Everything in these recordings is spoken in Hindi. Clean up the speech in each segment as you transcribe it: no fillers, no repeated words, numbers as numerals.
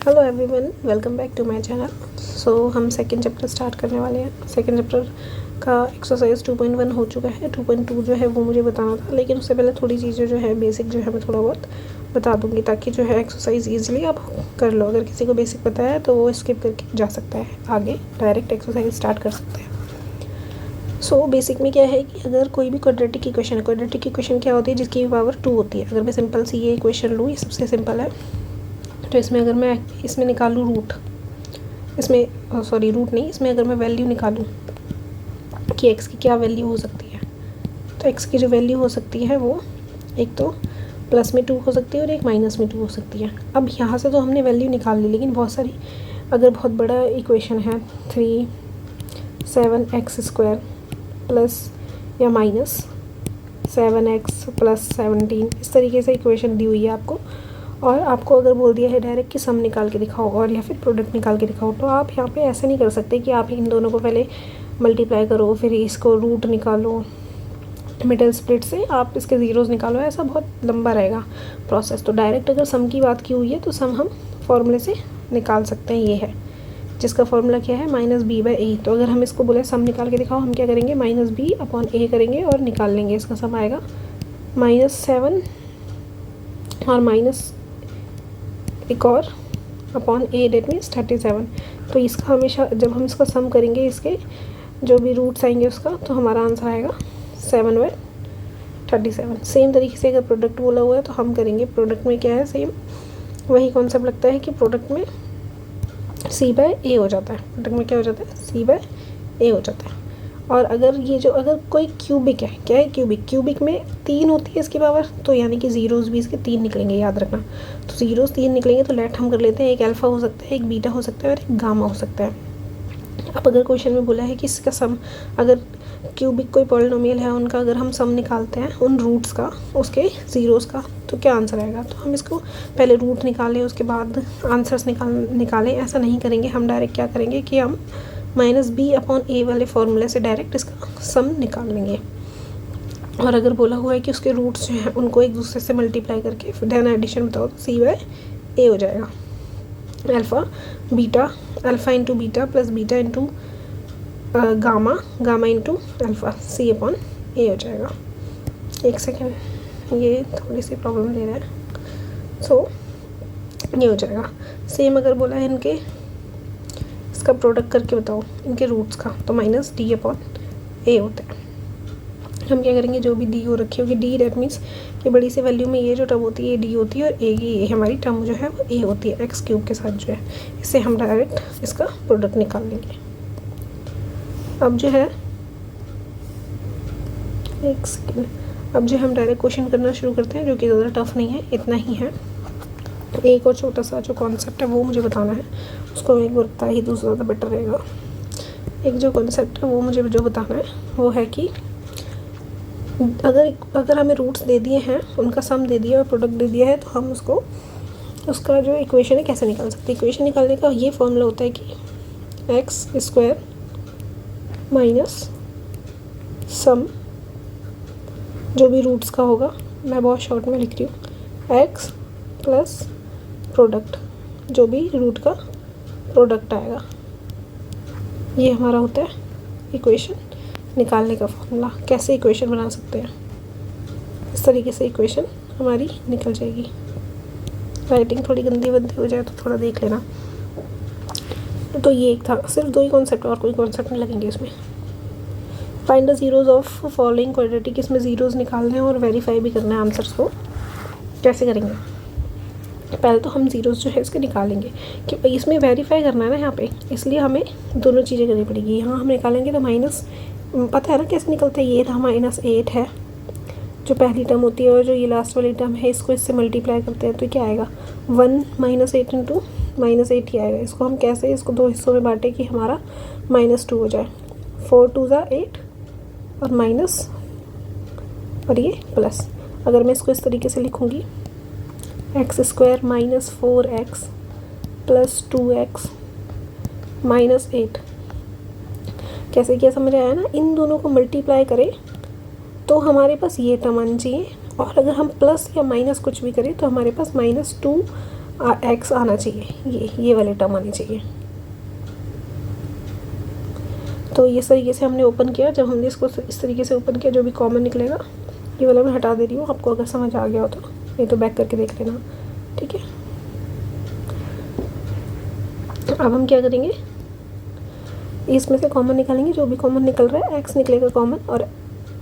Hello everyone, welcome back to my channel. So हम सेकंड चैप्टर स्टार्ट करने वाले हैं। सेकंड चैप्टर का एक्सरसाइज 2.1 हो चुका है। 2.2 जो है वो मुझे बताना था, लेकिन उससे पहले थोड़ी चीज़ें जो है बेसिक जो है मैं थोड़ा बहुत बता दूंगी, ताकि जो है एक्सरसाइज ईजिली आप कर लो। अगर किसी को बेसिक पता है तो वो स्किप करके जा सकता है, आगे डायरेक्ट एक्सरसाइज स्टार्ट कर सकते हैं। सो बेसिक में क्या है कि अगर कोई भी क्वाड्रेटिक इक्वेशन है, क्वाड्रेटिक इक्वेशन क्या होती है, जिसकी पावर 2 होती है। अगर मैं सिंपल सी ये इक्वेशन लूँ, ये सबसे सिंपल है, तो इसमें अगर मैं इसमें निकालूँ रूट, इसमें सॉरी रूट नहीं, इसमें अगर मैं वैल्यू निकालूँ कि x की क्या वैल्यू हो सकती है, तो x की जो वैल्यू हो सकती है वो एक तो प्लस में 2 हो सकती है और एक माइनस में 2 हो सकती है। अब यहाँ से तो हमने वैल्यू निकाल ली, लेकिन बहुत सारी अगर बहुत बड़ा इक्वेशन है 3 7x² प्लस या माइनस 7x प्लस 17, इस तरीके से इक्वेशन दी हुई है आपको, और आपको अगर बोल दिया है डायरेक्ट कि सम निकाल के दिखाओ और या फिर प्रोडक्ट निकाल के दिखाओ, तो आप यहाँ पे ऐसे नहीं कर सकते कि आप इन दोनों को पहले मल्टीप्लाई करो फिर इसको रूट निकालो, मिडल स्प्लिट से आप इसके ज़ीरोज़ निकालो, ऐसा बहुत लंबा रहेगा प्रोसेस। तो डायरेक्ट अगर सम की बात की हुई है तो सम हम फॉर्मूले से निकाल सकते हैं। ये है जिसका फॉर्मूला क्या है, -b/a। तो अगर हम इसको बोले सम निकाल के दिखाओ, हम क्या करेंगे, -b/a करेंगे और निकाल लेंगे। इसका सम आएगा -7 और माइनस एक और अपॉन a, डेट मीन्स 37। तो इसका हमेशा जब हम इसका सम करेंगे, इसके जो भी रूट्स आएंगे उसका, तो हमारा आंसर आएगा 7/37। सेम तरीके से अगर प्रोडक्ट बोला हुआ है तो हम करेंगे प्रोडक्ट में क्या है, सेम वही कॉन्सेप्ट लगता है कि प्रोडक्ट में c/a हो जाता है। प्रोडक्ट में क्या हो जाता है, c/a हो जाता है। और अगर ये जो अगर कोई क्यूबिक है, क्या है क्यूबिक में 3 होती है इसकी पावर, तो यानी कि ज़ीरोज़ भी इसके 3 निकलेंगे, याद रखना। तो ज़ीरोज़ 3 निकलेंगे, तो लेट हम कर लेते हैं, एक अल्फ़ा हो सकता है, एक बीटा हो सकता है और एक गामा हो सकता है। अब अगर क्वेश्चन में बोला है कि इसका सम, अगर क्यूबिक कोई पॉलिनोमियल है उनका अगर हम सम निकालते हैं उन रूट्स का, उसके ज़ीरोज़ का, तो क्या आंसर आएगा। तो हम इसको पहले रूट निकालें, उसके बाद आंसर्स निकालें, ऐसा नहीं करेंगे। हम डायरेक्ट क्या करेंगे कि हम -b/a वाले फॉर्मूले से डायरेक्ट इसका सम निकाल लेंगे। और अगर बोला हुआ है कि उसके रूट्स जो हैं उनको एक दूसरे से मल्टीप्लाई करके फिर देन एडिशन बताओ, तो c/a हो जाएगा। Alpha into beta plus beta into gamma into alpha, c/a हो जाएगा। एक सेकेंड, ये थोड़ी सी प्रॉब्लम दे रहा है। सो ये हो जाएगा। सेम अगर बोला है इनके इसका प्रोडक्ट करके बताओ इनके रूट्स का, तो -d/a होता है। हम क्या करेंगे, जो भी डी हो रखी होगी, डी डेट मीन्स कि बड़ी सी वैल्यू में ये जो टर्म होती है ये डी होती है, और ये हमारी टर्म जो है वो a होती है, x³ के साथ जो है। इससे हम डायरेक्ट इसका प्रोडक्ट निकाल लेंगे। अब जो है एक सेकेंड, अब जो हम डायरेक्ट क्वेश्चन करना शुरू करते हैं, जो कि ज़्यादा टफ नहीं है, इतना ही है। एक और छोटा सा जो कॉन्सेप्ट है वो मुझे बताना है, उसको एक बार बता ही दूँ, ज़्यादा बेटर रहेगा। एक जो कॉन्सेप्ट है वो मुझे जो बताना है वो है कि अगर हमें रूट्स दे दिए हैं, उनका सम दे दिया और प्रोडक्ट दे दिया है, तो हम उसका जो इक्वेशन है कैसे निकाल सकते हैं। इक्वेशन निकालने का ये फॉर्मूला होता है कि x² माइनस सम, जो भी रूट्स का होगा, मैं बहुत शॉर्ट में लिख रही हूँ, x प्लस प्रोडक्ट, जो भी रूट का प्रोडक्ट आएगा, ये हमारा होता है इक्वेशन निकालने का फॉर्मूला। कैसे इक्वेशन बना सकते हैं, इस तरीके से इक्वेशन हमारी निकल जाएगी। राइटिंग थोड़ी गंदी हो जाए तो थोड़ा देख लेना। तो ये एक था, सिर्फ 2 ही कॉन्सेप्ट, और कोई कॉन्सेप्ट नहीं लगेंगे इसमें। Find the zeros of following quadratic, इसमें ज़ीरोज़ निकालने हैं और वेरीफाई भी करना है आंसर्स को। कैसे करेंगे, पहले तो हम ज़ीरोज़ जो है इसके निकालेंगे, कि इसमें वेरीफाई करना है ना यहाँ पे, इसलिए हमें दोनों चीज़ें करनी पड़ेगी। यहाँ हम निकालेंगे तो माइनस, पता है ना कैसे निकलता है, ये था -8 है जो पहली टर्म होती है, और जो ये लास्ट वाली टर्म है इसको इससे मल्टीप्लाई करते हैं तो क्या आएगा, 1 -8 इंटू -8 ही आएगा। इसको हम कैसे, इसको 2 हिस्सों में बांटे कि हमारा -2 हो जाए। 4 2 ज़ा 8 और माइनस और ये प्लस। अगर मैं इसको इस तरीके से लिखूँगी, x² -4x प्लस 2x -8, कैसे किया समझ आया ना। इन दोनों को मल्टीप्लाई करें तो हमारे पास ये टर्म आनी चाहिए, और अगर हम प्लस या माइनस कुछ भी करें तो हमारे पास -2 एक्स आना चाहिए, ये वाली टर्म आनी चाहिए। तो इस तरीके से हमने ओपन किया। जब हमने इसको इस तरीके से ओपन किया, जो भी कॉमन निकलेगा, ये वाला मैं हटा दे रही हूँ, आपको अगर समझ आ गया हो तो, नहीं तो बैक करके देख लेना, ठीक है। अब हम क्या करेंगे, इसमें से कॉमन निकालेंगे, जो भी कॉमन निकल रहा है एक्स निकलेगा कॉमन, और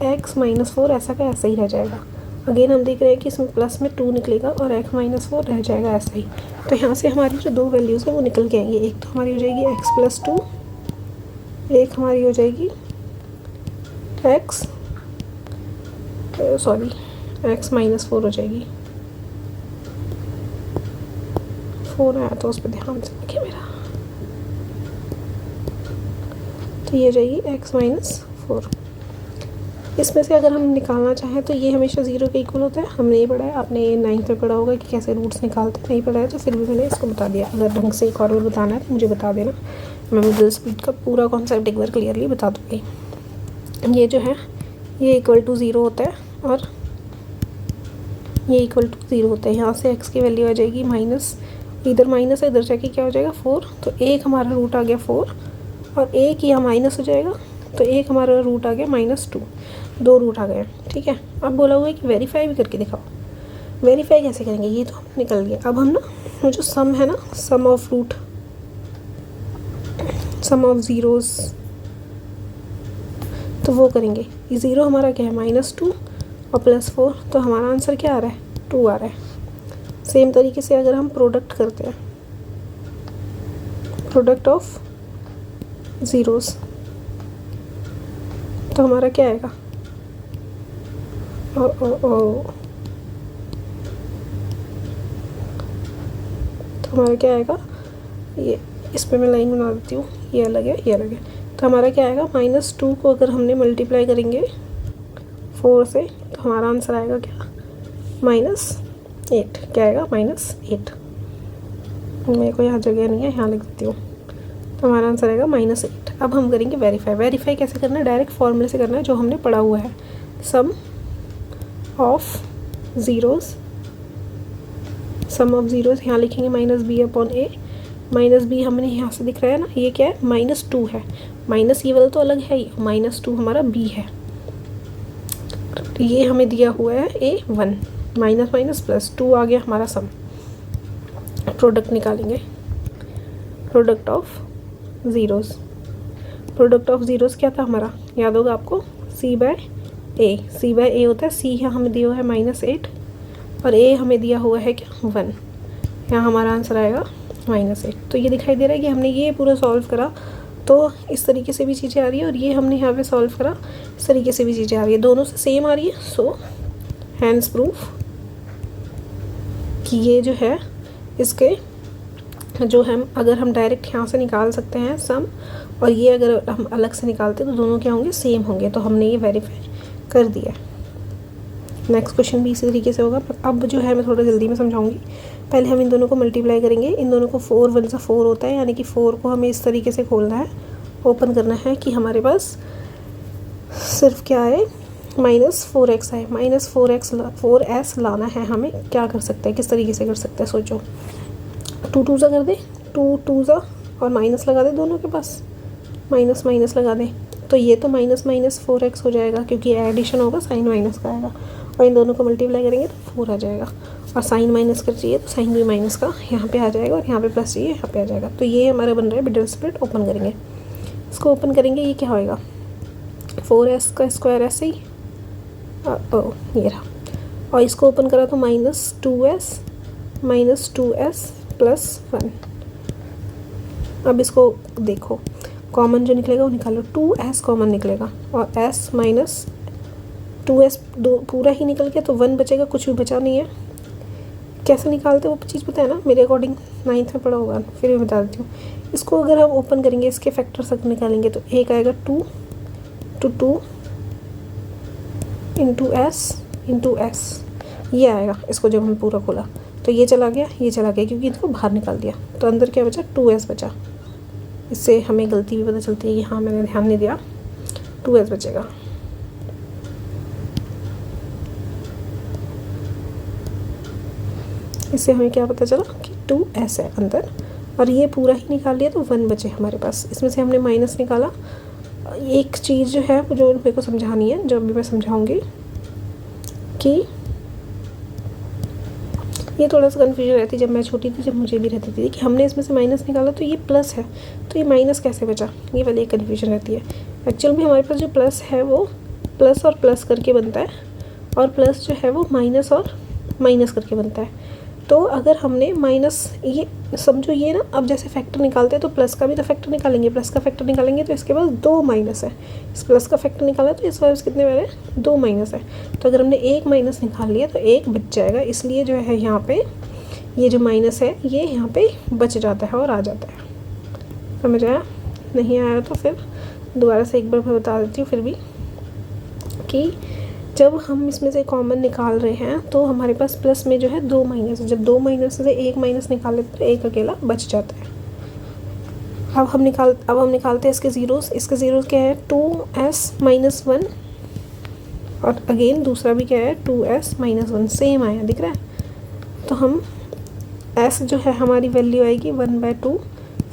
एक्स -4 ऐसा का ऐसा ही रह जाएगा। अगेन हम देख रहे हैं कि इसमें प्लस में 2 निकलेगा और x -4 रह जाएगा ऐसा ही। तो यहाँ से हमारी जो दो वैल्यूज़ है वो निकल के आएंगी। एक तो हमारी हो जाएगी x + 2, एक हमारी हो जाएगी x -4 हो जाएगी। 4 आया तो उस पर ध्यान से देखिए मेरा। तो ये जाएगी x -4। इसमें से अगर हम निकालना चाहें तो ये हमेशा 0 के इक्वल होता है। हमने ये पढ़ा है, आपने 9th में पढ़ा होगा कि कैसे रूट्स निकालते हैं। नहीं पढ़ा है तो फिर भी मैंने इसको बता दिया। अगर ढंग से एक और बताना है तो मुझे बता देना, मैं मिडिल स्पीड का पूरा कॉन्सेप्ट एक बार क्लियरली बता दूँगी। ये जो है ये = 0 होता है और ये = 0 होता है। यहाँ से x की वैल्यू आ जाएगी माइनस, इधर माइनस है, इधर जाके क्या हो जाएगा 4। तो एक हमारा रूट आ गया 4 और एक यहाँ माइनस हो जाएगा, तो एक हमारा रूट आ गया -2। 2 रूट आ गए, ठीक है। अब बोला हुआ है कि वेरीफाई भी करके दिखाओ। वेरीफाई कैसे करेंगे, ये तो हम निकल गया। अब हम ना जो सम है ना, सम ऑफ ज़ीरोज़, तो वो करेंगे। ये 0 हमारा क्या है -2 और +4, तो हमारा आंसर क्या आ रहा है 2 आ रहा है। सेम तरीके से अगर हम प्रोडक्ट करते हैं, प्रोडक्ट ऑफ ज़ीरोज़, तो हमारा क्या आएगा तो हमारा क्या आएगा, ये इस पर मैं लाइन बना देती हूँ, ये अलग है, ये अलग है। तो हमारा क्या आएगा, -2 को अगर हमने मल्टीप्लाई करेंगे 4 से, तो हमारा आंसर आएगा क्या -8। क्या आएगा -8। मेरे को यहाँ जगह नहीं है, यहाँ लिख देती हूँ। तो हमारा आंसर आएगा -8। अब हम करेंगे वेरीफाई। वेरीफाई कैसे करना है, डायरेक्ट फॉर्मूले से करना है जो हमने पढ़ा हुआ है। सम ऑफ ज़ीरोज़ यहाँ लिखेंगे -b/a। -b हमने यहाँ से दिख रहा है ना, ये क्या है -2 है। माइनस ये वाला तो अलग है ही, -2 हमारा b है। ये हमें दिया हुआ है a1, -2 आ गया हमारा सम। प्रोडक्ट निकालेंगे, product of zeros. Product of zeros क्या था हमारा, याद होगा आपको, c/a होता है। c यहाँ हमें दिया हुआ है -8 और a हमें दिया हुआ है क्या 1। यहाँ हमारा आंसर आएगा -8। तो ये दिखाई दे रहा है कि हमने ये पूरा सॉल्व करा तो इस तरीके से भी चीज़ें आ रही है, और ये हमने यहाँ पे सॉल्व करा इस तरीके से भी चीज़ें आ रही है, दोनों से सेम आ रही है। सो हैंड्स प्रूफ कि ये जो है इसके जो हम अगर हम डायरेक्ट यहाँ से निकाल सकते हैं सम, और ये अगर हम अलग से निकालते तो दोनों क्या होंगे, सेम होंगे। तो हमने ये वेरीफाई कर दिया। नेक्स्ट क्वेश्चन भी इसी तरीके से होगा। अब जो है मैं थोड़ा जल्दी में समझाऊंगी। पहले हम इन दोनों को मल्टीप्लाई करेंगे। इन दोनों को 4 1 सा 4 होता है, यानी कि 4 को हमें इस तरीके से खोलना है, ओपन करना है कि हमारे पास सिर्फ क्या है -4x है। -4s लाना है हमें। क्या कर सकते हैं, किस तरीके से कर सकते हैं, सोचो। 2 2 सा कर दे, 2 2 सा और माइनस लगा दे, दोनों के पास माइनस माइनस लगा दे। तो ये तो -4x हो जाएगा, क्योंकि एडिशन होगा, साइन माइनस का आएगा। और इन दोनों को मल्टीप्लाई करेंगे तो 4 आ जाएगा। और साइन माइनस कर चाहिए तो साइन भी माइनस का यहाँ पे आ जाएगा, और यहाँ पे प्लस चाहिए यहाँ पे आ जाएगा। तो ये हमारा बन रहा है मिडिल स्प्लिट। ओपन करेंगे, इसको ओपन करेंगे, ये क्या होएगा 4s का स्क्वायर ऐसे ही ये रहा। और इसको ओपन करा तो -2s + 1। अब इसको देखो, कॉमन जो निकलेगा वो निकालो। 2s कॉमन निकलेगा और s -2s दो पूरा ही निकल गया, तो 1 बचेगा, कुछ भी बचा नहीं है। कैसे निकालते वो चीज़ पता है ना, मेरे अकॉर्डिंग 9th में पढ़ा होगा, फिर भी बता देती हूँ। इसको अगर हम ओपन करेंगे, इसके फैक्टर सब निकालेंगे, तो एक आएगा 2 × s ये आएगा। इसको जब हम पूरा खोला तो ये चला गया, ये चला गया, क्योंकि इसको बाहर निकाल दिया। तो अंदर क्या बचा, 2s बचा। इससे हमें गलती भी पता चलती है कि हाँ मैंने ध्यान नहीं दिया, 2s बचेगा। इससे हमें क्या पता चला कि 2s है अंदर, और ये पूरा ही निकाल लिया तो 1 बचे हमारे पास। इसमें से हमने माइनस निकाला। एक चीज़ जो है जो मेरे को समझानी है, जो अभी मैं समझाऊंगी, कि ये थोड़ा सा कन्फ्यूजन रहती है जब मैं छोटी थी, जब मुझे भी रहती थी कि हमने इसमें से माइनस निकाला तो ये प्लस है, तो ये माइनस कैसे बचा, ये वाली एक कन्फ्यूजन रहती है। एक्चुअल में हमारे पास जो प्लस है वो प्लस और प्लस करके बनता है, और प्लस जो है वो माइनस और माइनस करके बनता है। तो अगर हमने माइनस, ये समझो ये ना, अब जैसे फैक्टर निकालते हैं तो प्लस का भी तो फैक्टर निकालेंगे, प्लस का फैक्टर निकालेंगे तो इसके पास 2 माइनस है, इस प्लस का फैक्टर निकाला तो इस पास कितने वाले 2 माइनस है। तो अगर हमने 1 माइनस निकाल लिया तो 1 बच जाएगा, इसलिए जो है यहाँ पे ये जो माइनस है ये यहाँ पे बच जाता है और आ जाता है। समझ आया? नहीं आया तो फिर दोबारा से एक बार मैं बता देती हूँ फिर भी, कि जब हम इसमें से कॉमन निकाल रहे हैं तो हमारे पास प्लस में जो है 2 माइनस है, जब 2 माइनस से 1 माइनस निकाल लेते तो 1 अकेला बच जाता है। अब हम निकालते हैं इसके ज़ीरोस। इसके ज़ीरोस क्या है 2s-1, और अगेन दूसरा भी क्या है 2s-1, सेम आया, दिख रहा है। तो हम s जो है हमारी वैल्यू आएगी 1/2,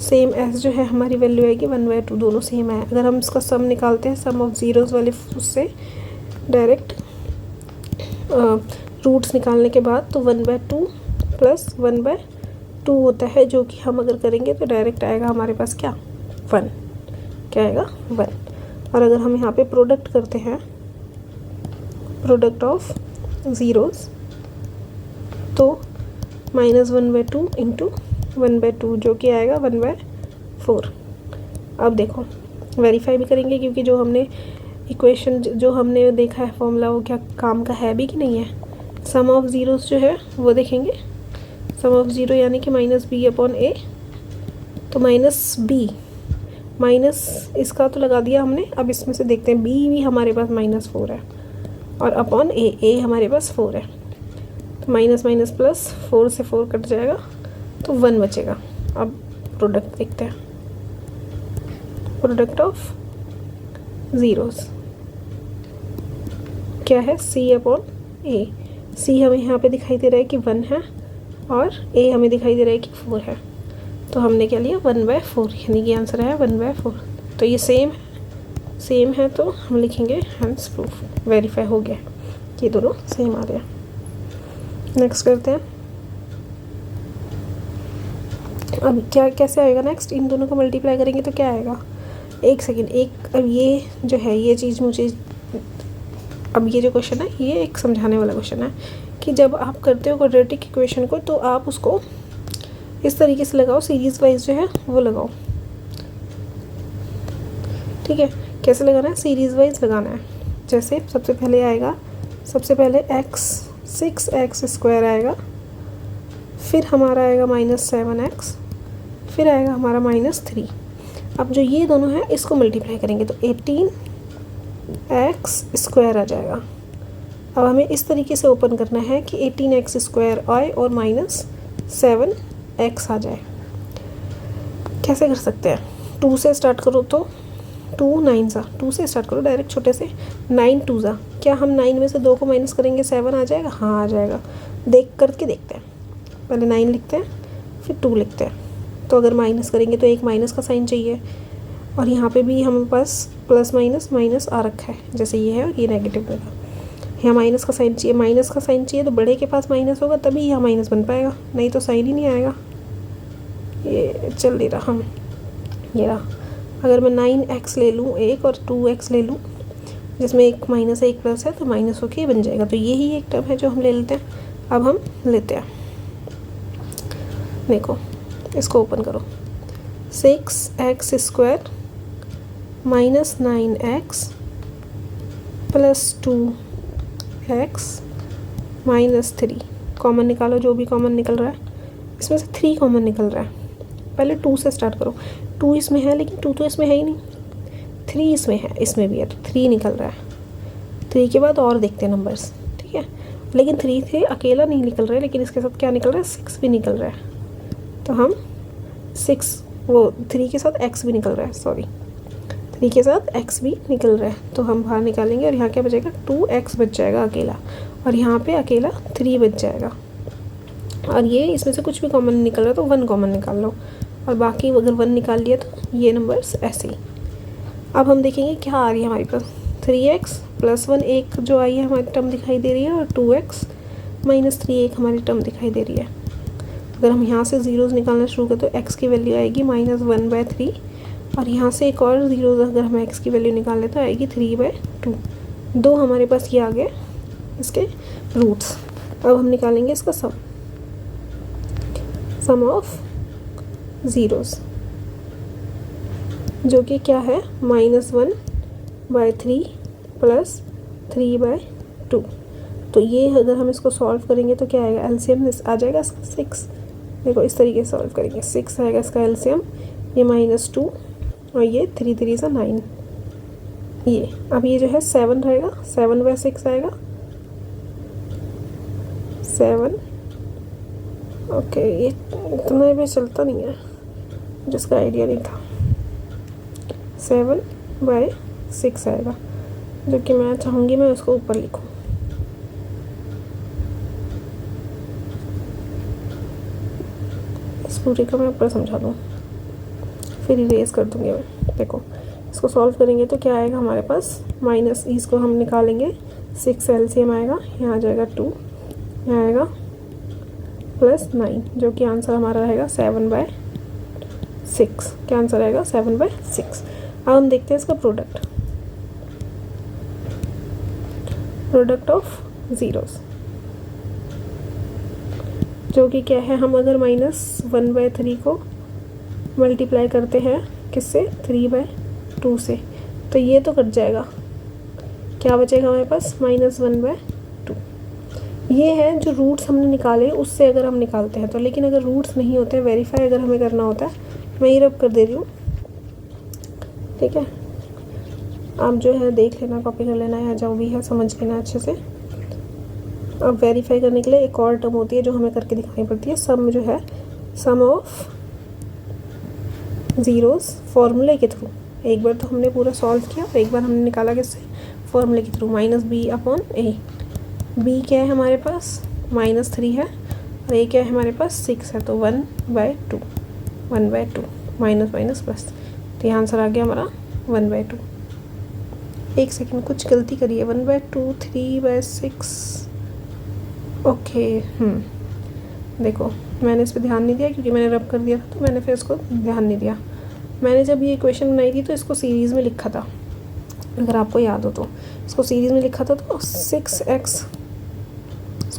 सेम s जो है हमारी वैल्यू आएगी 1/2, दोनों सेम आया। अगर हम इसका सम निकालते हैं, सम ऑफ ज़ीरोज़ वाले उससे डायरेक्ट रूट्स निकालने के बाद, तो 1/2 प्लस 1/2 होता है, जो कि हम अगर करेंगे तो डायरेक्ट आएगा हमारे पास क्या 1, क्या आएगा 1। और अगर हम यहाँ पे प्रोडक्ट करते हैं, प्रोडक्ट ऑफ ज़ीरोज़, तो -1/2 इंटू 1/2 जो कि आएगा 1/4। अब देखो वेरीफाई भी करेंगे, क्योंकि जो हमने इक्वेशन जो हमने देखा है फॉर्मूला, वो क्या काम का है भी कि नहीं है। सम ऑफ ज़ीरोज़ जो है वो देखेंगे, सम ऑफ ज़ीरो यानी कि -b/a, तो -b माइनस इसका तो लगा दिया हमने। अब इसमें से देखते हैं b भी हमारे पास -4 है, और अपॉन a हमारे पास 4 है, तो माइनस माइनस प्लस, 4 से 4 कट जाएगा तो 1 बचेगा। अब प्रोडक्ट देखते हैं, प्रोडक्ट ऑफ ज़ीरोज़ क्या है c/a। c हमें यहाँ पे दिखाई दे रहा है कि 1 है, और a हमें दिखाई दे रहा है कि 4 है, तो हमने क्या लिया 1/4, यानी कि आंसर है 1/4। तो ये सेम है तो हम लिखेंगे हैंस प्रूफ, वेरीफाई हो गया, ये दोनों सेम आ रहे हैं। नेक्स्ट करते हैं। अब क्या कैसे आएगा नेक्स्ट, इन दोनों को मल्टीप्लाई करेंगे तो क्या आएगा, एक सेकेंड। अब ये जो है ये चीज़ मुझे, अब ये जो क्वेश्चन है ये एक समझाने वाला क्वेश्चन है, कि जब आप करते हो क्वाड्रेटिक इक्वेशन को तो आप उसको इस तरीके से लगाओ, सीरीज़ वाइज जो है वो लगाओ, ठीक है। कैसे लगाना है, सीरीज़ वाइज लगाना है। जैसे सबसे पहले आएगा, सबसे पहले 6x² आएगा, फिर हमारा आएगा -7x, फिर आएगा हमारा -3। अब जो ये दोनों हैं इसको मल्टीप्लाई करेंगे तो 18x² आ जाएगा। अब हमें इस तरीके से ओपन करना है कि 18x² आए और -7x आ जाए। कैसे कर सकते हैं, 2 से स्टार्ट करो तो 2 9 2 से स्टार्ट करो डायरेक्ट छोटे से, 9 2 क्या हम 9 में से 2 को माइनस करेंगे 7 आ जाएगा, हाँ आ जाएगा। देख करके देखते हैं, पहले 9 लिखते हैं फिर 2 लिखते हैं। तो अगर माइनस करेंगे तो एक माइनस का साइन चाहिए, और यहाँ पे भी हमारे पास प्लस माइनस आ रखा है, जैसे ये है और ये नेगेटिव होगा, यहाँ माइनस का साइन चाहिए। माइनस का साइन चाहिए तो बड़े के पास माइनस होगा तभी यहाँ माइनस बन पाएगा, नहीं तो साइन ही नहीं आएगा। ये चल नहीं रहा, हम ये रहा। अगर मैं 9x ले लूँ एक और 2x ले लूँ, जिसमें एक माइनस है एक प्लस है, तो माइनस होके बन जाएगा। तो यही एक टर्म है जो हम ले लेते हैं। अब हम लेते हैं, देखो इसको ओपन करो, 6x² -9x + 2x -3 कॉमन निकालो, जो भी कॉमन निकल रहा है। इसमें से 3 कॉमन निकल रहा है। पहले 2 से स्टार्ट करो, 2 इसमें है लेकिन 2 तो इसमें है ही नहीं, 3 इसमें है, इसमें भी है, तो 3 निकल रहा है। 3 के बाद और देखते हैं नंबर्स, ठीक है। लेकिन 3 से अकेला नहीं निकल रहा है, लेकिन इसके साथ क्या निकल रहा है, 6 भी निकल रहा है। तो हम 3 के साथ x भी निकल रहा है, 3 के साथ x भी निकल रहा है, तो हम बाहर निकालेंगे और यहाँ क्या बचेगा, 2x बच जाएगा अकेला, और यहाँ पे अकेला 3 बच जाएगा। और ये इसमें से कुछ भी कॉमन निकल रहा है तो 1 कॉमन निकाल लो, और बाकी अगर 1 निकाल लिया तो ये नंबर्स ऐसे ही। अब हम देखेंगे क्या आ रही है हमारे पास, 3x + 1 एक जो आई है हमारी टर्म दिखाई दे रही है, और 2x - 3 एक हमारी टर्म दिखाई दे रही है। अगर हम यहाँ से ज़ीरोज़ निकालना शुरू करें तो x की वैल्यू आएगी -1/3, और यहाँ से एक और ज़ीरोज़ अगर हम x की वैल्यू निकाल लें तो आएगी 3/2। दो हमारे पास ये आ गए इसके रूट्स। अब हम निकालेंगे इसका सम ऑफ ज़ीरोज़, जो कि क्या है -1/3 + 3/2। तो ये अगर हम इसको सॉल्व करेंगे तो क्या आएगा, एलसीएम आ जाएगा इसका 6। देखो इस तरीके से सॉल्व करेंगे, 6 आएगा इसका एलसीएम, ये -2 और ये 3 3 = 9। ये अब ये जो है 7 रहेगा, 7/6 आएगा, 7। ओके, ये इतना भी चलता नहीं है, जिसका आइडिया नहीं था। 7/6 आएगा, जो कि मैं चाहूँगी मैं उसको ऊपर लिखूँ। इस पूरी का मैं ऊपर समझा दूँ, फिर इरेज कर दूँगी मैं। देखो इसको सॉल्व करेंगे तो क्या आएगा हमारे पास, माइनस इसको हम निकालेंगे, 6 एलसीएम आएगा, यहाँ आ जाएगा 2, यहाँ आएगा +9, जो कि आंसर हमारा रहेगा 7/6। क्या आंसर आएगा 7/6। अब हम देखते हैं इसका प्रोडक्ट ऑफ ज़ीरोज़, जो कि क्या है, हम अगर -1/3 को मल्टीप्लाई करते हैं किससे, 3/2 से, तो ये तो कट जाएगा। क्या बचेगा हमारे पास, -1/2। ये है जो रूट्स हमने निकाले उससे अगर हम निकालते हैं तो, लेकिन अगर रूट्स नहीं होते, वेरीफाई अगर हमें करना होता है, मैं ये रब कर दे रही हूँ, ठीक है। आप जो है देख लेना, कॉपी कर लेना, या जो भी है समझ लेना अच्छे से। अब वेरीफाई करने के लिए एक और टर्म होती है जो हमें करके दिखानी पड़ती है, सम जो है, सम ऑफ ज़ीरोज़ फॉर्मूले के थ्रू। एक बार तो हमने पूरा सॉल्व किया और एक बार हमने निकाला किससे, फॉर्मूले के थ्रू, -b/a। b क्या है हमारे पास, -3 है, और a क्या है हमारे पास, 6 है, तो 1/2, 1/2 माइनस माइनस प्लस, तो यहाँ आंसर आ गया हमारा 1/2। एक सेकेंड, कुछ गलती करिए, 1/2, 3/6। ओके, देखो मैंने इस पर ध्यान नहीं दिया क्योंकि मैंने रब कर दिया था, तो मैंने फिर इसको ध्यान नहीं दिया। मैंने जब ये इक्वेशन बनाई थी तो इसको सीरीज़ में लिखा था, अगर आपको याद हो तो। इसको सीरीज़ में लिखा था तो 6x²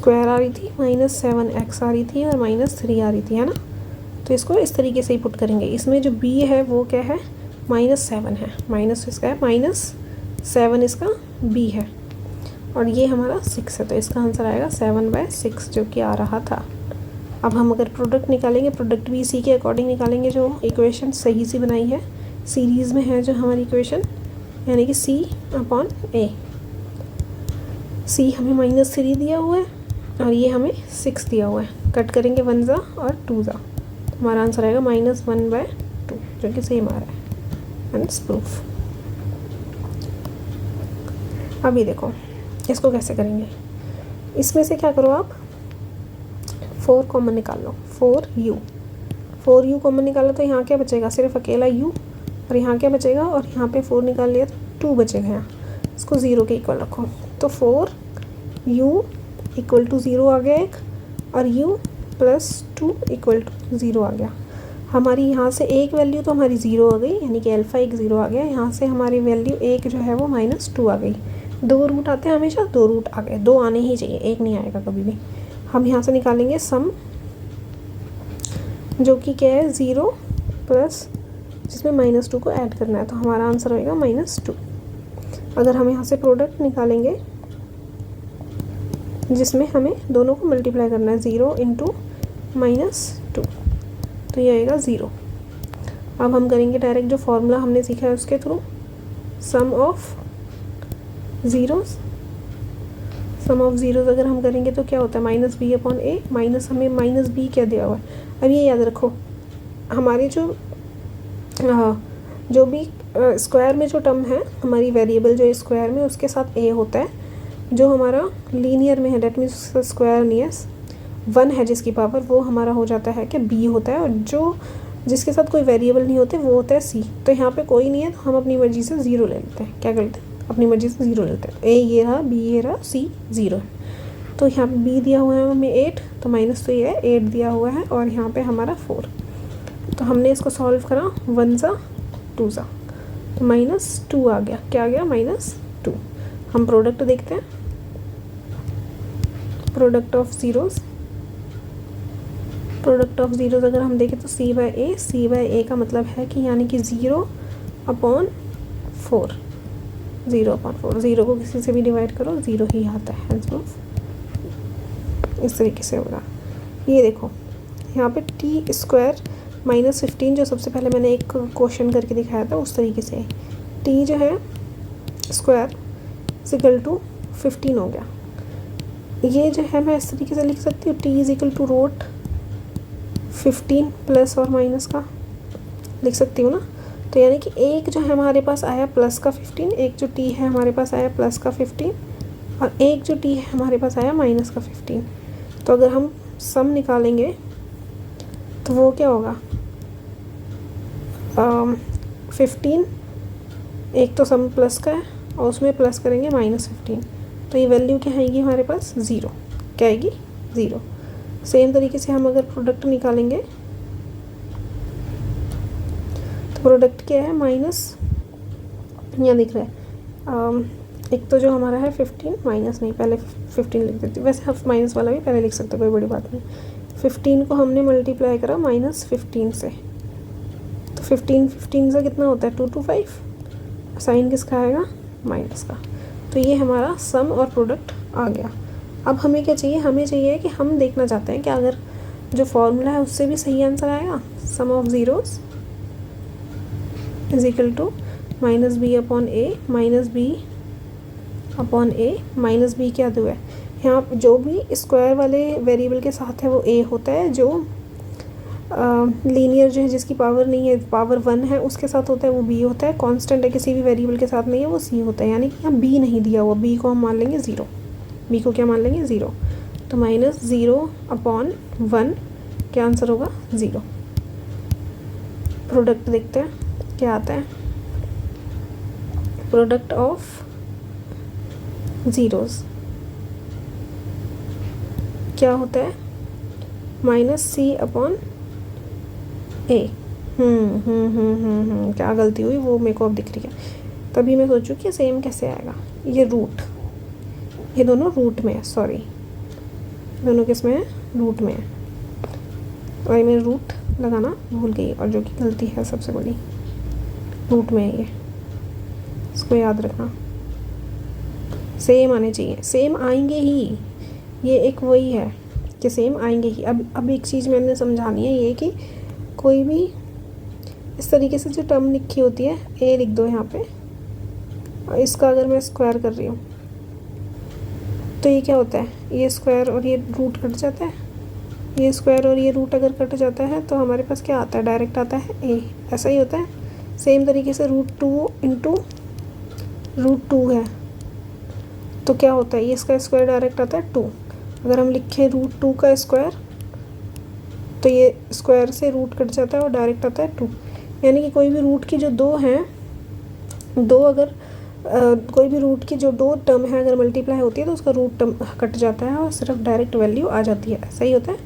आ रही थी, -7x आ रही थी, और -3 आ रही थी, है ना। तो इसको इस तरीके से ही पुट करेंगे। इसमें जो b है वो क्या है, -7 है, माइनस इसका है, -7 इसका b है, और ये हमारा 6 है, तो इसका आंसर आएगा 7/6, जो कि आ रहा था। अब हम अगर प्रोडक्ट निकालेंगे, प्रोडक्ट भी इसी के अकॉर्डिंग निकालेंगे जो इक्वेशन सही सी बनाई है, सीरीज़ में है जो हमारी इक्वेशन, यानी कि c/a। c हमें -3 दिया हुआ है और ये हमें 6 दिया हुआ है। कट करेंगे 1 ज़ा और 2 ज़ा, हमारा आंसर आएगा -1/2, जो कि सेम आ रहा है। Hence proof. अभी देखो इसको कैसे करेंगे। इसमें से क्या करो आप, 4 कॉमन निकाल लो, 4u कॉमन निकालो तो यहाँ क्या बचेगा, सिर्फ अकेला u, और यहाँ क्या बचेगा, और यहाँ पे 4 निकाल लिया तो 2 बचेगा यहाँ। इसको 0 के इक्वल रखो, तो 4u = 0 आ गया एक, और u + 2 = 0 आ गया। हमारी यहाँ से एक वैल्यू तो हमारी 0 आ गई, यानी कि अल्फ़ा एक 0 आ गया। यहाँ से हमारी वैल्यू एक जो है वो -2 आ गई। 2 रूट आते हैं हमेशा, 2 रूट आ गए, 2 आने ही चाहिए, एक नहीं आएगा कभी भी। हम यहाँ से निकालेंगे सम, जो कि क्या है 0 प्लस जिसमें -2 को ऐड करना है, तो हमारा आंसर होएगा -2। अगर हम यहाँ से प्रोडक्ट निकालेंगे जिसमें हमें दोनों को मल्टीप्लाई करना है, 0 × -2, तो ये आएगा 0। अब हम करेंगे डायरेक्ट जो फॉर्मूला हमने सीखा है उसके थ्रू, सम ऑफ ज़ीरोज़ अगर हम करेंगे तो क्या होता है, -b/a, माइनस हमें -b क्या दिया हुआ है। अब ये याद रखो, हमारे जो भी स्क्वायर में जो टर्म है, हमारी वेरिएबल जो स्क्वायर में, उसके साथ a होता है। जो हमारा लीनियर में है, डेट मीन्स उसका स्क्वायर नहीं है, 1 है जिसकी पावर, वो हमारा हो जाता है कि b होता है, और जो जिसके साथ कोई वेरिएबल नहीं होते वो होता है c। तो यहाँ पे कोई नहीं है तो हम अपनी मर्ज़ी से 0 ले लेते हैं। क्या करते हैं, अपनी मर्ज़ी से 0 लेते हैं। a ये रहा, b ये रहा, c 0 है। तो यहाँ पे b दिया हुआ है हमें 8, तो माइनस तो ये है, 8 दिया हुआ है, और यहाँ पे हमारा 4। तो हमने इसको सॉल्व करा, 1 सा 2 सा, तो -2 आ गया। क्या आ गया, -2। हम प्रोडक्ट देखते हैं, product of zeros. Product of zeros अगर हम देखें तो c/a का मतलब है कि यानी कि 0/4, 0/4, 0 को किसी से भी डिवाइड करो 0 ही आता है। इस तरीके से होगा। ये देखो यहाँ पे t² -15 जो सबसे पहले मैंने एक क्वेश्चन करके दिखाया था उस तरीके से t जो है स्क्वायर इक्वल टू 15 हो गया। ये जो है मैं इस तरीके से लिख सकती हूँ, t = √15 प्लस और माइनस का लिख सकती हूँ ना। तो यानी कि एक जो है हमारे पास आया प्लस का 15, एक जो t है हमारे पास आया प्लस का 15, और एक जो t है हमारे पास आया माइनस का 15। तो अगर हम सम निकालेंगे तो वो क्या होगा, 15, एक तो सम प्लस का है और उसमें प्लस करेंगे -15, तो ये वैल्यू क्या आएगी हमारे पास, 0। क्या आएगी, 0। सेम तरीके से हम अगर प्रोडक्ट निकालेंगे तो प्रोडक्ट क्या है, माइनस, यहाँ दिख रहा है, एक तो जो हमारा है 15, माइनस नहीं, पहले 15 लिख देती, वैसे हम माइनस वाला भी पहले लिख सकते, कोई बड़ी बात नहीं। 15 को हमने मल्टीप्लाई करा -15 से, तो 15 से कितना होता है, 2 to 5, साइन किसका आएगा, माइनस का। तो ये हमारा सम और प्रोडक्ट आ गया। अब हमें क्या चाहिए, हमें चाहिए कि हम देखना चाहते हैं कि अगर जो फॉर्मूला है उससे भी सही आंसर आएगा। Sum of zeros is equal to -b/a -b क्या दो है, यहाँ जो भी स्क्वायर वाले वेरिएबल के साथ है वो a होता है, जो लीनियर जो है जिसकी पावर नहीं है, पावर 1 है, उसके साथ होता है वो b होता है, कांस्टेंट है किसी भी वेरिएबल के साथ नहीं है वो c होता है। यानी कि यहाँ b नहीं दिया हुआ, b को हम मान लेंगे 0, b को क्या मान लेंगे, 0। तो -0/1 क्या आंसर होगा, 0। प्रोडक्ट देखते हैं क्या आता है, प्रोडक्ट ऑफ ज़ीरोज़ क्या होता है, -c/a। क्या गलती हुई वो मेरे को अब दिख रही है, तभी मैं सोचूं कि सेम कैसे आएगा। ये रूट, ये दोनों रूट में है, सॉरी दोनों किस में है, रूट में है, और मैं रूट लगाना भूल गई, और जो कि गलती है सबसे बड़ी, रूट में है ये, इसको याद रखना। सेम आने चाहिए, सेम आएंगे ही, ये एक वही है कि सेम आएंगे ही। अब एक चीज़ मैंने समझानी है, ये कि कोई भी इस तरीके से जो टर्म लिखी होती है, a लिख दो यहाँ पे, और इसका अगर मैं स्क्वायर कर रही हूँ तो ये क्या होता है, ये स्क्वायर और ये रूट कट जाता है, ये स्क्वायर और ये रूट अगर कट जाता है तो हमारे पास क्या आता है, डायरेक्ट आता है a। ऐसा ही होता है। सेम तरीके से √2 × √2 है तो क्या होता है, ये इसका स्क्वायर डायरेक्ट आता है 2। अगर हम लिखें √2 का स्क्वायर तो ये स्क्वायर से रूट कट जाता है और डायरेक्ट आता है 2। यानी कि कोई भी रूट की जो दो हैं, कोई भी रूट की जो 2 टर्म है अगर मल्टीप्लाई होती है तो उसका रूट टर्म कट जाता है और सिर्फ डायरेक्ट वैल्यू आ जाती है। ऐसा ही होता है।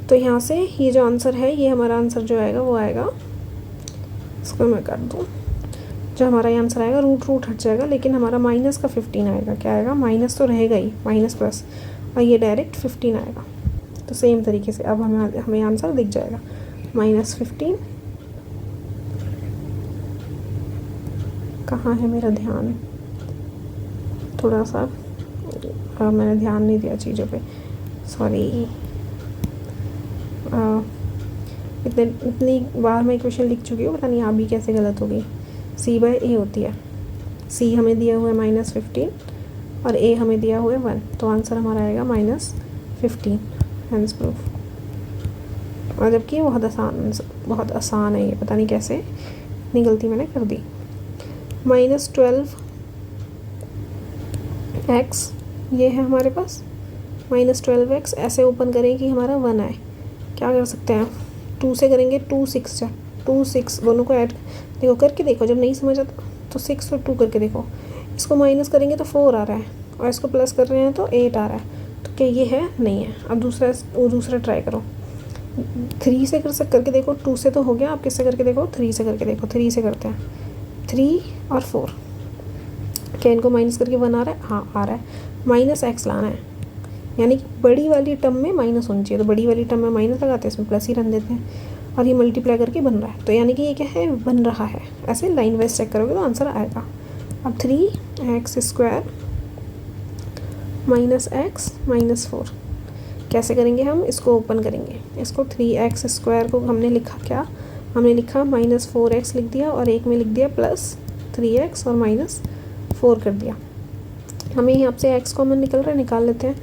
तो यहाँ से ये जो आंसर है, ये हमारा आंसर जो आएगा वो आएगा, इसको मैं काट दूँ, जो हमारा ये आंसर आएगा रूट हट जाएगा, लेकिन हमारा माइनस का 15 आएगा। क्या आएगा, माइनस तो रहेगा ही, माइनस प्लस, और ये डायरेक्ट 15 आएगा। तो सेम तरीके से अब हमें आंसर दिख जाएगा, -15। कहाँ है मेरा ध्यान, थोड़ा सा मैंने ध्यान नहीं दिया चीज़ों पे, सॉरी। इतनी बार मैं क्वेश्चन लिख चुकी हूँ, पता नहीं यहाँ भी कैसे गलत हो गई। c/a होती है, c हमें दिया हुआ है -15 और a हमें दिया हुआ है 1, तो आंसर हमारा आएगा -15। Hence proof. और जबकि ये बहुत आसान है, ये पता नहीं कैसे इतनी गलती मैंने कर दी। -12x ये है हमारे पास, -12x ऐसे ओपन करें कि हमारा 1 आए। क्या कर सकते हैं, 2 से करेंगे, 2 6 2 6 दोनों को ऐड देखो करके देखो, जब नहीं समझ आता तो 6 और 2 करके देखो। इसको माइनस करेंगे तो 4 आ रहा है और इसको प्लस कर रहे हैं तो 8 आ रहा है। तो क्या ये है, नहीं है। अब दूसरा ट्राई करो, 3 से करके देखो। 2 से तो हो गया, आप किससे करके देखो, 3 से करके देखो। 3 से करते हैं, 3 और 4, क्या इनको माइनस करके 1 आ रहा है, हाँ आ रहा है। -x लाना है, यानी कि बड़ी वाली टर्म में माइनस होनी चाहिए, तो बड़ी वाली टर्म में माइनस लगाते हैं, इसमें प्लस ही रन देते हैं और ये मल्टीप्लाई करके बन रहा है। तो यानी कि ये क्या है, बन रहा है। ऐसे लाइन वाइज चेक करोगे तो आंसर आएगा। अब 3x² -x -4 कैसे करेंगे हम, इसको ओपन करेंगे। इसको 3x² को हमने लिखा क्या, हमने लिखा -4x लिख दिया और एक में लिख दिया +3x और -4 कर दिया। हमें यहाँ से x कॉमन निकल रहा है, निकाल लेते हैं।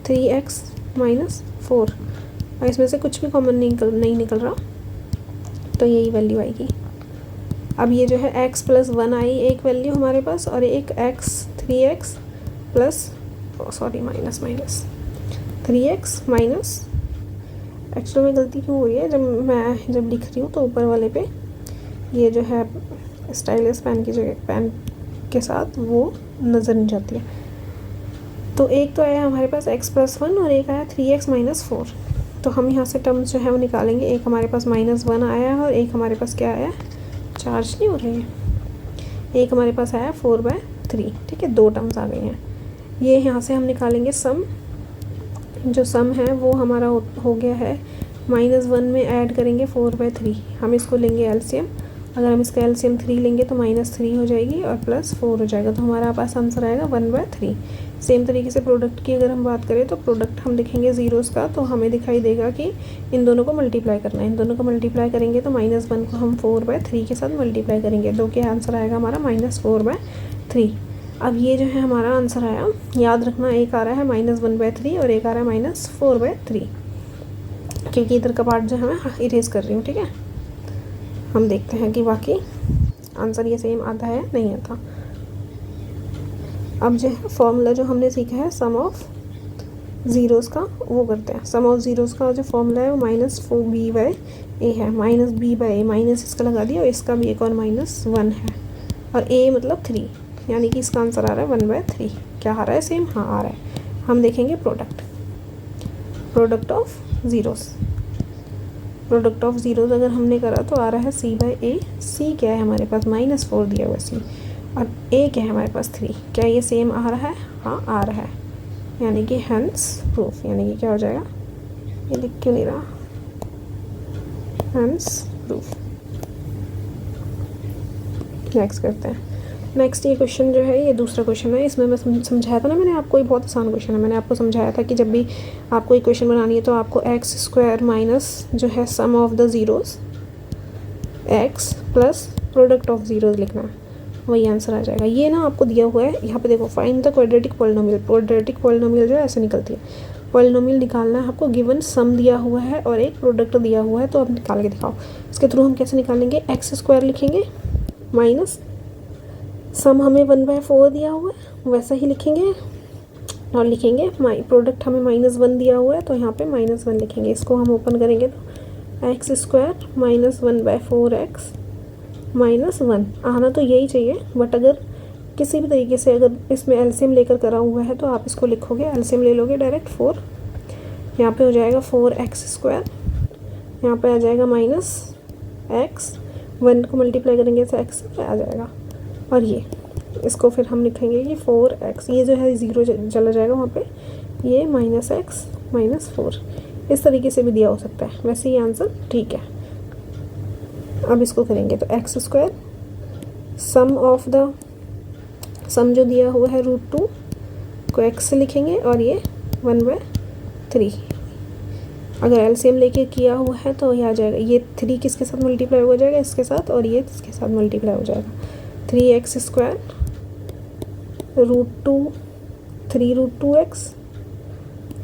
3x -4 और इसमें से कुछ भी कॉमन नहीं निकल रहा, तो यही वैल्यू आएगी। अब ये जो है x + 1 आई एक वैल्यू हमारे पास, और एक 3x plus minus 3x minus, actually में गलती क्यों हो रही है, जब लिख रही हूँ तो ऊपर वाले पे ये जो है स्टाइलस पेन की जगह पेन के साथ वो नज़र नहीं जाती है। तो एक तो आया हमारे पास x + 1 और एक आया 3x - 4। तो हम यहाँ से टर्म्स जो है वो निकालेंगे। एक हमारे पास -1 आया है और एक हमारे पास क्या आया, चार्ज नहीं हो रही है, एक हमारे पास आया 4/3। ठीक है, 2 टर्म्स आ गई हैं। ये यहाँ से हम निकालेंगे सम। जो सम है वो हमारा हो गया है, -1 में ऐड करेंगे 4/3। हम इसको लेंगे एलसीएम, अगर हम इसका एलसीएम 3 लेंगे तो -3 हो जाएगी और +4 हो जाएगा, तो हमारा पास आंसर आएगा 1/3। सेम तरीके से प्रोडक्ट की अगर हम बात करें तो प्रोडक्ट हम लिखेंगे ज़ीरोज़ का, तो हमें दिखाई देगा कि इन दोनों को मल्टीप्लाई करना है। इन दोनों को मल्टीप्लाई करेंगे तो -1 को हम 4/3 के साथ मल्टीप्लाई करेंगे, तो क्या आंसर आएगा हमारा -4/3। अब ये जो है हमारा आंसर आया। याद रखना, एक आ रहा है -1/3 और एक आ रहा है -4/3, क्योंकि इधर का पार्ट जो है मैं इरेज कर रही हूँ। ठीक है, हम देखते हैं कि बाकी आंसर ये सेम आता है नहीं आता। अब जो है फॉर्मूला जो हमने सीखा है सम ऑफ ज़ीरोज़ का, वो करते हैं। सम ऑफ ज़ीरोज़ का जो फॉर्मूला है वो -4b/a है। -b/a माइनस इसका लगा दिया और इसका भी एक और -1 है और a मतलब 3, यानी कि इसका आंसर आ रहा है 1/3। क्या आ रहा है, सेम, हाँ आ रहा है। हम देखेंगे product of zeros. Product of zeros अगर हमने करा तो आ रहा है c/a। c क्या है हमारे पास, -4 दिया हुआ c, और a क्या है हमारे पास 3। क्या ये सेम आ रहा है, हाँ आ रहा है, यानी कि हेंस प्रूफ। यानी कि क्या हो जाएगा, ये लिख क्यों नहीं रहा, हेंस प्रूफ। नेक्स्ट करते हैं। नेक्स्ट ये क्वेश्चन जो है, ये दूसरा क्वेश्चन है। इसमें मैं समझाया था ना मैंने आपको, ये बहुत आसान क्वेश्चन है। मैंने आपको समझाया था कि जब भी आपको इक्वेशन बनानी है तो आपको x² माइनस जो है sum of the zeros x plus product of zeros लिखना है, वही आंसर आ जाएगा। ये ना आपको दिया हुआ है यहाँ पे, देखो find the quadratic polynomial. Quadratic polynomial जो है ऐसे निकलती है। पॉलिनोमियल निकालना है आपको, गिवन सम दिया हुआ है और एक प्रोडक्ट दिया हुआ है, तो आप निकाल के दिखाओ। इसके थ्रू हम कैसे निकालेंगे, x² लिखेंगे माइनस सम हमें 1/4 दिया हुआ है, वैसा ही लिखेंगे और लिखेंगे प्रोडक्ट हमें -1 दिया हुआ है, तो यहाँ पे -1 लिखेंगे। इसको हम ओपन करेंगे तो x² -1/4x -1 आना तो यही चाहिए, बट अगर किसी भी तरीके से अगर इसमें एलसीएम लेकर करा हुआ है तो आप इसको लिखोगे, एलसीएम ले लोगे डायरेक्ट 4, यहाँ पे हो जाएगा 4x², यहाँ पे आ जाएगा -x, 1 को मल्टीप्लाई करेंगे तो x आ जाएगा, और ये इसको फिर हम लिखेंगे कि 4x, ये जो है 0 चला जाएगा वहाँ पे, ये -x -4, इस तरीके से भी दिया हो सकता है, वैसे ये आंसर ठीक है। अब इसको करेंगे तो x² सम ऑफ द सम जो दिया हुआ है √2 को x से लिखेंगे और ये 1/3। अगर एलसीएम लेके किया हुआ है तो ये आ जाएगा, ये 3 किसके साथ मल्टीप्लाई हो जाएगा, इसके साथ, और ये इसके साथ मल्टीप्लाई हो जाएगा। 3x² √2 3√2x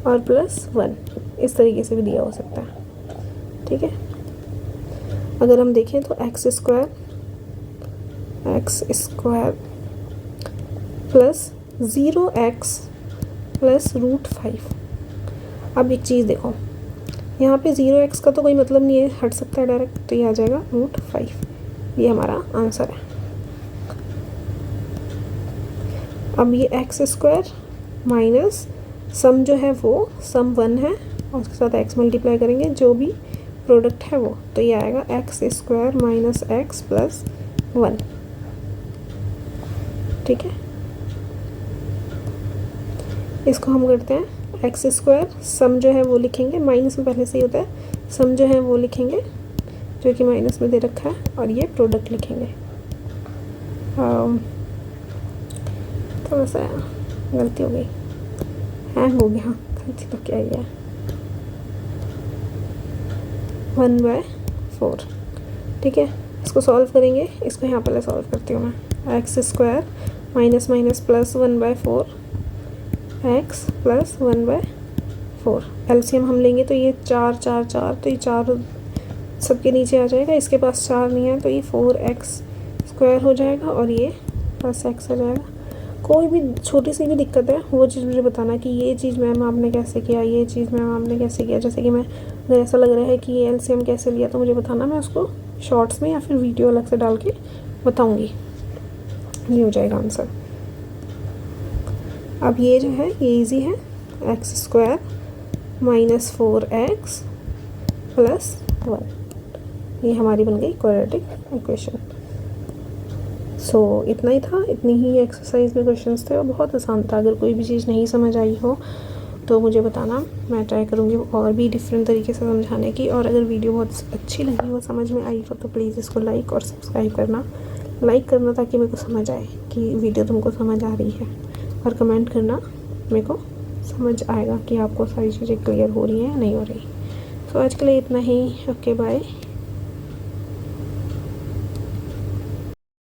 और +1, इस तरीके से भी दिया हो सकता है। ठीक है, अगर हम देखें तो x² प्लस 0x प्लस √5, अब एक चीज़ देखो, यहाँ पे 0x का तो कोई मतलब नहीं है, हट सकता है डायरेक्ट, तो ये आ जाएगा √5। ये हमारा आंसर है। अब ये x² माइनस सम जो है वो सम 1 है और उसके साथ x मल्टीप्लाई करेंगे, जो भी प्रोडक्ट है वो, तो ये आएगा x² माइनस x प्लस 1। ठीक है, इसको हम करते हैं x² सम जो है वो लिखेंगे, माइनस में पहले से ही होता है, सम जो है वो लिखेंगे जो कि माइनस में दे रखा है, और ये प्रोडक्ट लिखेंगे। थोड़ा सा गलती हो गई, हैंग हो गया, गलती तो क्या ही है। 1/4। ठीक है, इसको सॉल्व करेंगे, इसको यहाँ पहले सॉल्व करती हूँ मैं। x² minus minus plus 1/4 x plus 1/4। LCM हम लेंगे तो ये 4 4 4, तो ये 4 सबके नीचे आ जाएगा, इसके पास 4 नहीं है तो ये 4x² हो जाएगा और ये प्लस x आ जाएगा। कोई भी छोटी सी भी दिक्कत है वो चीज़ मुझे बताना कि ये चीज़ मैम आपने कैसे किया, ये चीज़ मैम आपने कैसे किया। जैसे कि मैं, अगर ऐसा लग रहा है कि ये एलसीएम कैसे लिया तो मुझे बताना, मैं उसको शॉर्ट्स में या फिर वीडियो अलग से डाल के बताऊँगी। ये हो जाएगा आंसर। अब ये जो है ये इजी है, x² माइनस 4x प्लस 1, ये हमारी बन गई क्वाड्रेटिक इक्वेशन। सो इतना ही था, इतनी ही एक्सरसाइज में क्वेश्चंस थे और बहुत आसान था। अगर कोई भी चीज़ नहीं समझ आई हो तो मुझे बताना, मैं ट्राई करूँगी और भी डिफरेंट तरीके से समझाने की। और अगर वीडियो बहुत अच्छी लगी हो, समझ में आई हो, तो प्लीज़ इसको लाइक और सब्सक्राइब करना, ताकि मेरे को समझ आए कि वीडियो तुमको समझ आ रही है, और कमेंट करना, मेरे को समझ आएगा कि आपको सारी चीज़ें क्लियर हो रही हैं या नहीं हो रही। सो आज के लिए इतना ही, ओके बाय।